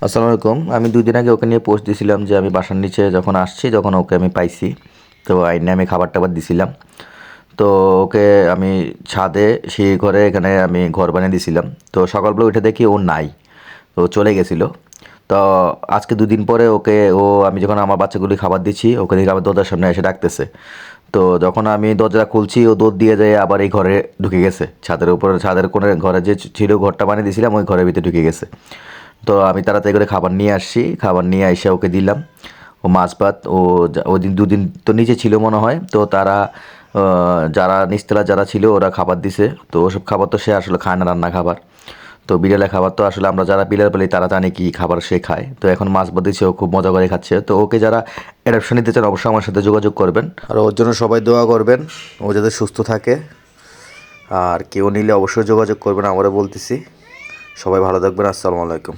আসসালামু আলাইকুম। আমি ২ দিন আগে ওকে নিয়ে পোস্ট দিছিলাম যে আমি বাসার নিচে যখন আসছি তখন ওকে আমি পাইছি। তো আইনে আমি খাবার-টাবার দিছিলাম। তো ওকে আমি ছাদে সিঁড়ির ঘরে এখানে আমি ঘর বানিয়ে দিছিলাম। তো সকালবেলা উঠে দেখি ও নাই। ও চলে গেছিল। তো আজকে ২ দিন পরে ওকে আমি যখন আমার বাচ্চাগুলি খাবার দিচ্ছি ওকে দেখি আমার দরজার সামনে এসে ডাকতেছে। তো যখন আমি দরজা খুলছি ও দৌড় দিয়ে যেয়ে আবার এই ঘরে ঢুকে গেছে। ছাদের উপরে ছাদের কোণে ঘরে যে ছিল ঘরটা বানিয়ে দিছিলাম ওই ঘরের ভিতরে ঢুকে গেছে। তো আমি তাড়াতাড়ি করে খাবার নিয়ে আসছি। খাবার নিয়ে আইসা ওকে দিলাম। ও মাছ ভাত ওদিন ২ দিন তো নিচে ছিল মনে হয়। তো তারা যারা নিচতলা যারা ছিল ওরা খাবার দিছে। তো ওসব খাবার তো সে আসলে খায় না রান্না খাবার। তো বিড়ালের খাবার তো আসলে আমরা যারা বিড়াল পালি তারা জানি কি খাবার সে খায়। তো এখন মাছ ভাত দিচ্ছে ও খুব মজা করে খাচ্ছে। তো ওকে যারা অ্যাডপশন নিতে চান অবশ্যই আমার সাথে যোগাযোগ করবেন। আর ওর জন্য সবাই দোয়া করবেন। ও যাতে সুস্থ থাকে। আর কেউ নিলে অবশ্যই যোগাযোগ করবেন আমারও বলতেছি। সবাই ভালো থাকবেন। আসসালামু আলাইকুম।